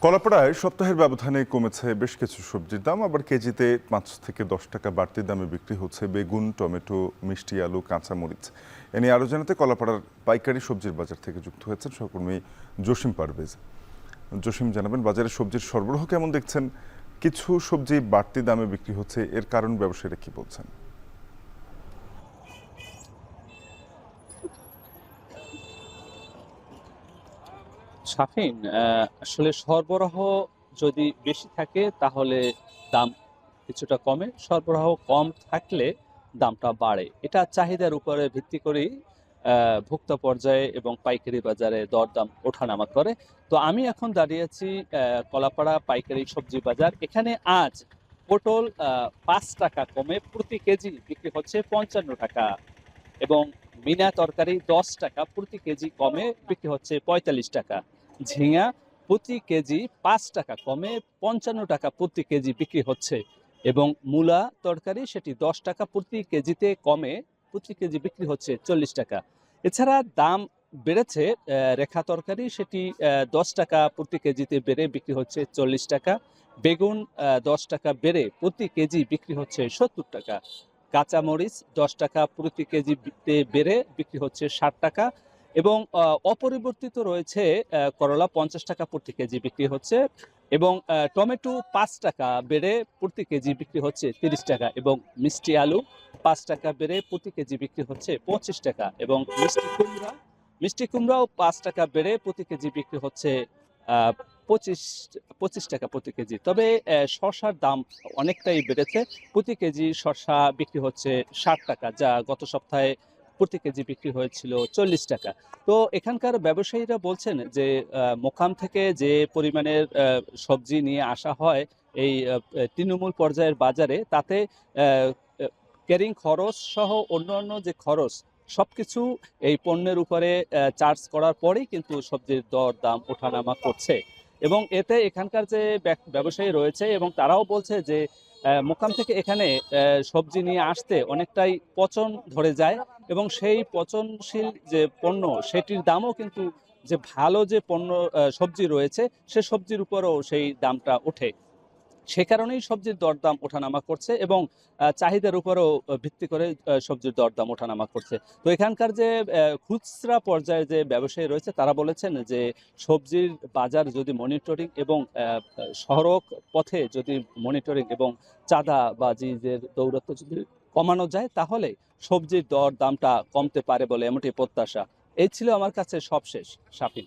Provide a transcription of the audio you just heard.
কলাপাড়ায় সপ্তাহের ব্যবধানে কমেছে বেশ কিছু সবজির দাম, আবার কেজিতে ৫ থেকে ১০ টাকা বাড়তি দামে বিক্রি হচ্ছে বেগুন, টমেটো, মিষ্টি আলু, কাঁচামরিচ। এ নিয়ে আরও জানাতে কলাপাড়ার পাইকারি সবজির বাজার থেকে যুক্ত হয়েছেন সহকর্মী জসিম পারভেজ। জসিম, জানাবেন বাজারে সবজির সরবরাহ কেমন দেখছেন? কিছু সবজি বাড়তি দামে বিক্রি হচ্ছে, এর কারণ ব্যবসায়ীরা কি বলছেন? শাফিন, আসলে সরবরাহ যদি বেশি থাকে তাহলে দাম কিছুটা কমে, সরবরাহ কম থাকলে দামটা বাড়ে। এটা চাহিদার উপরে ভিত্তি করেই ভোক্তা পর্যায়ে এবং পাইকারি বাজারে দরদাম ওঠানামা করে। তো আমি এখন দাঁড়িয়ে আছি কলাপাড়া পাইকারি সবজি বাজার। এখানে আজ পটল ৫ টাকা কমে প্রতি কেজি বিক্রি হচ্ছে ৫৫ টাকা, এবং মিনা তরকারি ১০ টাকা প্রতি কেজি কমে বিক্রি হচ্ছে ৪৫ টাকা। ঝিঙা প্রতি কেজি ৫ টাকা কমে ৫৫ টাকা প্রতি কেজি বিক্রি হচ্ছে, এবং মূলা তরকারি সেটি ১০ টাকা প্রতি কেজিতে কমে প্রতি কেজি বিক্রি হচ্ছে ৪০ টাকা। এছাড়া দাম বেড়েছে রেখা তরকারি, সেটি ১০ টাকা প্রতি কেজিতে বেড়ে বিক্রি হচ্ছে ৪০ টাকা। বেগুন ১০ টাকা বেড়ে প্রতি কেজি বিক্রি হচ্ছে ৭০ টাকা। কাঁচামরিচ ১০ টাকা প্রতি কেজিতে বেড়ে বিক্রি হচ্ছে ৬০ টাকা, এবং অপরিবর্তিত রয়েছে করলা ৫০ টাকা প্রতি কেজি বিক্রি হচ্ছে, এবং টমেটো ৫ টাকা বেড়ে প্রতি কেজি বিক্রি হচ্ছে ৩০ টাকা, এবং মিষ্টি আলু ৫ টাকা বেড়ে প্রতি কেজি বিক্রি হচ্ছে ২৫ টাকা, এবং মিষ্টি কুমড়াও ৫ টাকা বেড়ে প্রতি কেজি বিক্রি হচ্ছে আহ, পঁচিশ ২৫ টাকা প্রতি কেজি। তবে শসার দাম অনেকটাই বেড়েছে। প্রতি কেজি শসা বিক্রি হচ্ছে ৬০ টাকা, যা গত সপ্তাহে প্রতি কেজি বিক্রি হয়েছিল ৪০ টাকা। তো এখানকার ব্যবসায়ীরা বলছেন যে মোকাম থেকে যে পরিমাণের সবজি নিয়ে আসা হয় এই তৃণমূল পর্যায়ের বাজারে, তাতে ক্যারিং খরচ সহ অন্যান্য যে খরচ সবকিছু এই পণ্যের উপরে চার্জ করার পরেই কিন্তু সবজির দর দাম ওঠানামা করছে। এবং এতে এখানকার যে ব্যবসায়ী রয়েছে এবং তারাও বলছে যে মোকাম থেকে এখানে সবজি নিয়ে আসতে অনেকটাই পচন ধরে যায়, এবং সেই পচনশীল যে পণ্য সেটির দামও কিন্তু যে ভালো যে পণ্য সবজি রয়েছে সে সবজির উপরও সেই দামটা ওঠে। সে কারণেই সবজির দরদাম ওঠানামা করছে, এবং চাহিদার উপরও ভিত্তি করে সবজির দরদাম ওঠানামা করছে। তো এখানকার যে খুচরা পর্যায়ে যে ব্যবসায়ী রয়েছে তারা বলেছেন যে সবজির বাজার যদি মনিটরিং এবং সড়ক পথে যদি মনিটরিং এবং চাঁদাবাজিদের দৌরাত্ম্য যদি কমানো যায় তাহলে সবজির দর দামটা কমতে পারে বলে এমনটি প্রত্যাশা। এই ছিল আমার কাছে সবশেষ, শাফিন।